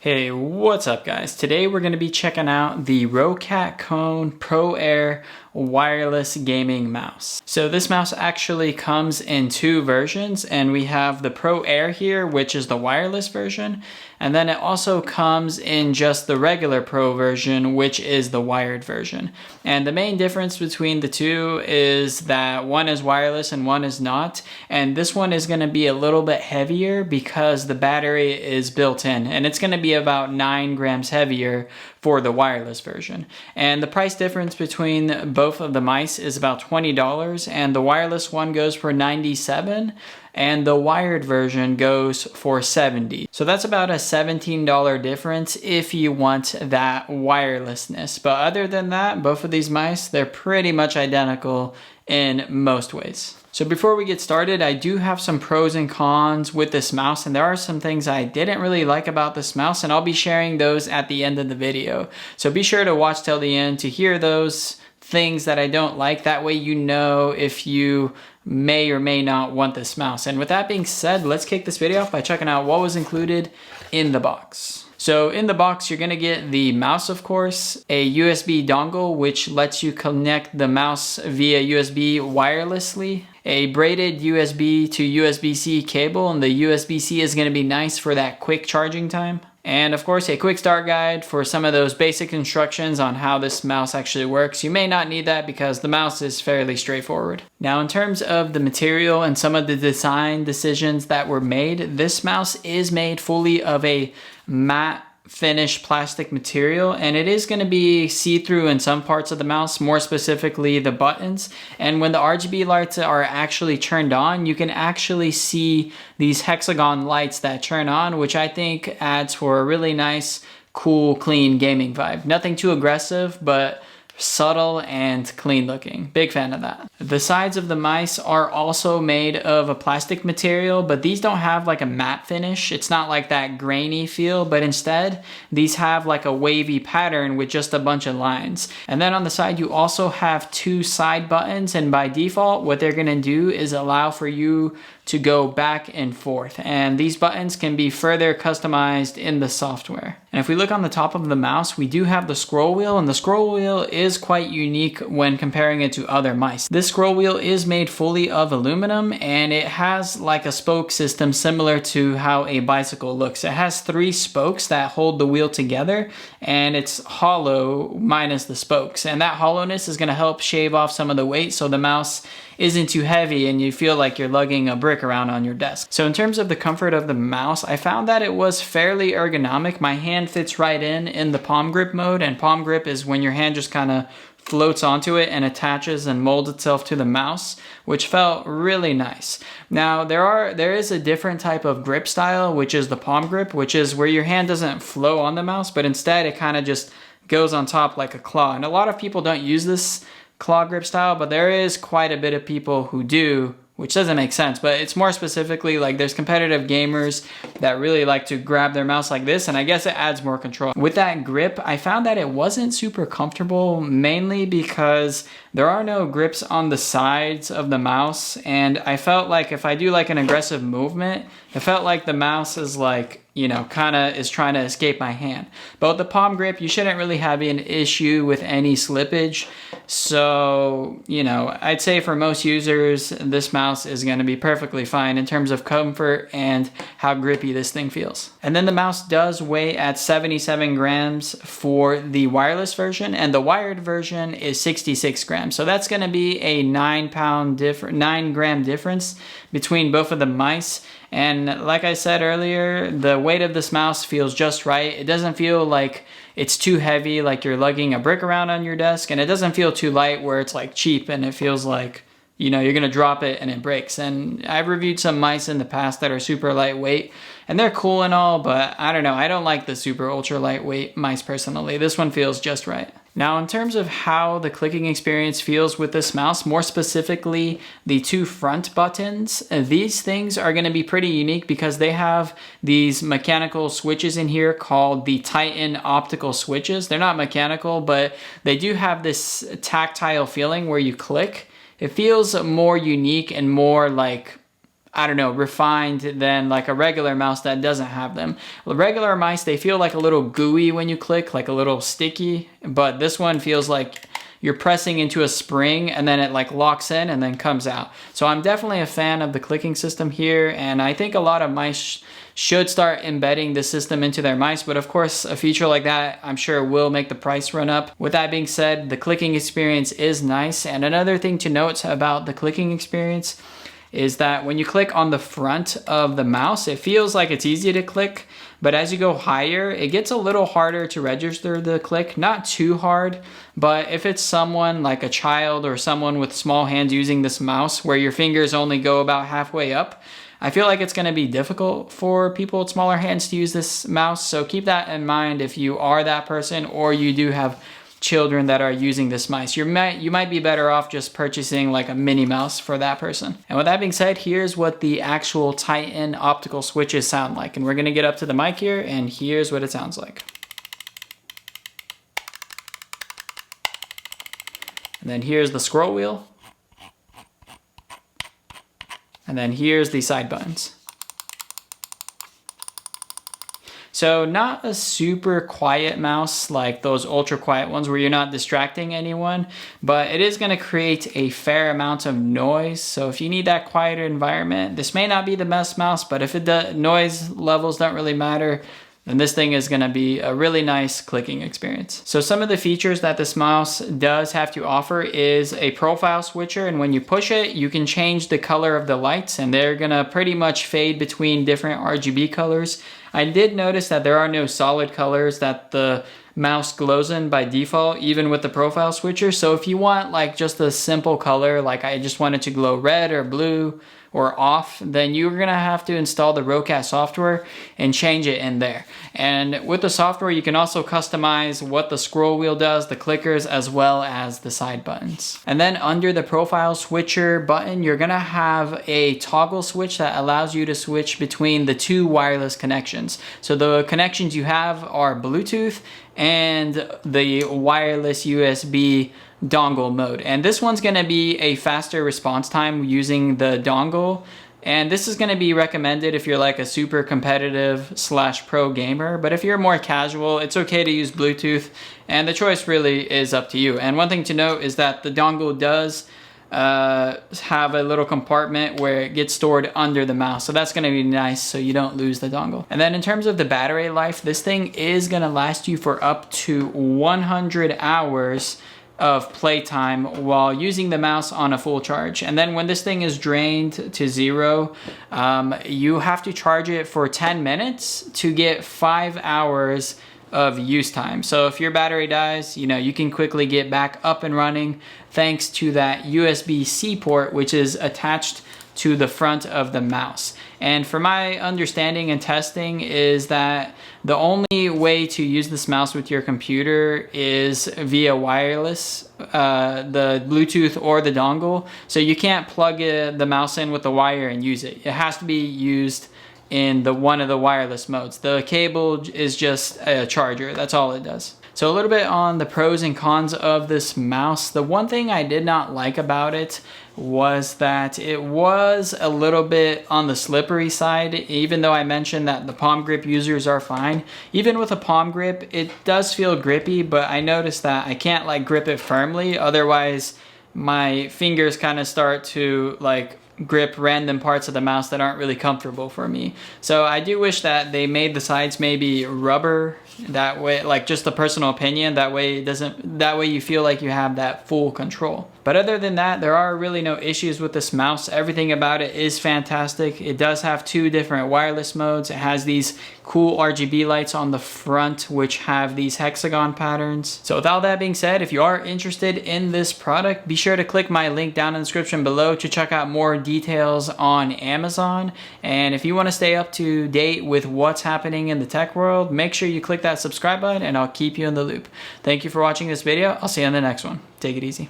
Hey, what's up guys? Today we're going to be checking out the Roccat Kone Pro Air wireless gaming mouse. So this mouse actually comes in two versions, and we have the Pro Air here, which is the wireless version, and then it also comes in just the regular Pro version, which is the wired version. And the main difference between the two is that one is wireless and one is not, and this one is going to be a little bit heavier because the battery is built in, and it's going to be about 9 grams heavier for the wireless version. And the price difference between both of the mice is about $20, and the wireless one goes for $97 and the wired version goes for $70. So that's about a $17 difference if you want that wirelessness. But other than that, both of these mice, they're pretty much identical in most ways. So before we get started, I do have some pros and cons with this mouse, and there are some things I didn't really like about this mouse, and I'll be sharing those at the end of the video. So be sure to watch till the end to hear those things that I don't like. That way you know if you may or may not want this mouse. And with that being said, let's kick this video off by checking out what was included in the box. So in the box, you're gonna get the mouse, of course, a USB dongle, which lets you connect the mouse via USB wirelessly, a braided USB to USB-C cable, and the USB-C is gonna be nice for that quick charging time. And of course, a quick start guide for some of those basic instructions on how this mouse actually works. You may not need that because the mouse is fairly straightforward. Now, in terms of the material and some of the design decisions that were made, this mouse is made fully of a matte finish plastic material, and it is going to be see-through in some parts of the mouse, more specifically the buttons. And when the RGB lights are actually turned on, you can actually see these hexagon lights that turn on, which I think adds for a really nice, cool, clean gaming vibe. Nothing too aggressive, but subtle and clean looking. Big fan of that. The sides of the mice are also made of a plastic material, but these don't have like a matte finish. It's not like that grainy feel, but instead these have like a wavy pattern with just a bunch of lines. And then on the side you also have two side buttons, and by default what they're gonna do is allow for you to go back and forth, and these buttons can be further customized in the software. And if we look on the top of the mouse, we do have the scroll wheel, and the scroll wheel is quite unique when comparing it to other mice. This scroll wheel is made fully of aluminum, and it has like a spoke system similar to how a bicycle looks. It has 3 spokes that hold the wheel together, and it's hollow minus the spokes, and that hollowness is going to help shave off some of the weight so the mouse isn't too heavy and you feel like you're lugging a brick around on your desk. So in terms of the comfort of the mouse, I found that it was fairly ergonomic. My hand fits right in the palm grip mode, and palm grip is when your hand just kind of floats onto it and attaches and molds itself to the mouse, which felt really nice. Now there is a different type of grip style, which is the palm grip, which is where your hand doesn't flow on the mouse, but instead it kind of just goes on top like a claw. And a lot of people don't use this claw grip style, but there is quite a bit of people who do, which doesn't make sense, but it's more specifically like there's competitive gamers that really like to grab their mouse like this, and I guess it adds more control. With that grip, I found that it wasn't super comfortable, mainly because there are no grips on the sides of the mouse, and I felt like if I do like an aggressive movement, it felt like the mouse is like, you know, kind of is trying to escape my hand. But with the palm grip, you shouldn't really have an issue with any slippage. So, you know, I'd say for most users, this mouse is going to be perfectly fine in terms of comfort and how grippy this thing feels. And then the mouse does weigh at 77 grams for the wireless version, and the wired version is 66 grams. So that's going to be a 9 gram difference between both of the mice. And like I said earlier, the weight of this mouse feels just right. It doesn't feel like it's too heavy, like you're lugging a brick around on your desk, and it doesn't feel too light where it's like cheap and it feels like, you know, you're gonna drop it and it breaks. And I've reviewed some mice in the past that are super lightweight, and they're cool and all, but I don't know, I don't like the super ultra lightweight mice personally. This one feels just right. Now, in terms of how the clicking experience feels with this mouse, more specifically the 2 front buttons, these things are going to be pretty unique because they have these mechanical switches in here called the Titan optical switches. They're not mechanical, but they do have this tactile feeling where you click. It feels more unique and more like I don't know, refined than like a regular mouse that doesn't have them. The regular mice, they feel like a little gooey when you click, like a little sticky, but this one feels like you're pressing into a spring and then it like locks in and then comes out. So I'm definitely a fan of the clicking system here, and I think a lot of mice should start embedding the system into their mice, but of course a feature like that I'm sure will make the price run up. With that being said, the clicking experience is nice, and another thing to note about the clicking experience is that when you click on the front of the mouse, it feels like it's easy to click, but as you go higher, it gets a little harder to register the click. Not too hard, but if it's someone like a child or someone with small hands using this mouse where your fingers only go about halfway up, I feel like it's going to be difficult for people with smaller hands to use this mouse. So keep that in mind if you are that person or you do have children that are using this mouse. You might be better off just purchasing like a mini mouse for that person. And with that being said, here's what the actual Titan optical switches sound like. And we're going to get up to the mic here, and here's what it sounds like. And then here's the scroll wheel. And then here's the side buttons. So not a super quiet mouse like those ultra quiet ones where you're not distracting anyone, but it is going to create a fair amount of noise. So if you need that quieter environment, this may not be the best mouse, but if the noise levels don't really matter, then this thing is going to be a really nice clicking experience. So some of the features that this mouse does have to offer is a profile switcher, and when you push it, you can change the color of the lights, and they're going to pretty much fade between different RGB colors. I did notice that there are no solid colors that the mouse glows in by default, even with the profile switcher. So if you want like just a simple color, like I just want it to glow red or blue or off, then you're gonna have to install the Roccat software and change it in there. And with the software, you can also customize what the scroll wheel does, the clickers, as well as the side buttons. And then under the profile switcher button, you're gonna have a toggle switch that allows you to switch between the two wireless connections. So the connections you have are Bluetooth and the wireless USB dongle mode. And this one's going to be a faster response time using the dongle. And this is going to be recommended if you're like a super competitive / pro gamer. But if you're more casual, it's okay to use Bluetooth. And the choice really is up to you. And one thing to note is that the dongle does have a little compartment where it gets stored under the mouse, so that's going to be nice so you don't lose the dongle. And then in terms of the battery life, this thing is going to last you for up to 100 hours of playtime while using the mouse on a full charge. And then when this thing is drained to zero, you have to charge it for 10 minutes to get 5 hours of use time. So if your battery dies, you know, you can quickly get back up and running thanks to that USB-C port, which is attached to the front of the mouse. And for my understanding and testing is that the only way to use this mouse with your computer is via wireless, the Bluetooth or the dongle. So you can't plug the mouse in with the wire and use it. It has to be used in one of the wireless modes. The cable is just a charger. That's all it does. So a little bit on the pros and cons of this mouse. The one thing I did not like about it was that it was a little bit on the slippery side. Even though I mentioned that the palm grip users are fine, even with a palm grip, it does feel grippy, but I noticed that I can't like grip it firmly. Otherwise, my fingers kind of start to like grip random parts of the mouse that aren't really comfortable for me. So I do wish that they made the sides maybe rubber, that way, like just a personal opinion, that way you feel like you have that full control. But other than that, there are really no issues with this mouse. Everything about it is fantastic. It does have 2 different wireless modes. It has these cool RGB lights on the front, which have these hexagon patterns. So with all that being said, if you are interested in this product, be sure to click my link down in the description below to check out more details on Amazon. And if you want to stay up to date with what's happening in the tech world, make sure you click that subscribe button and I'll keep you in the loop. Thank you for watching this video. I'll see you on the next one. Take it easy.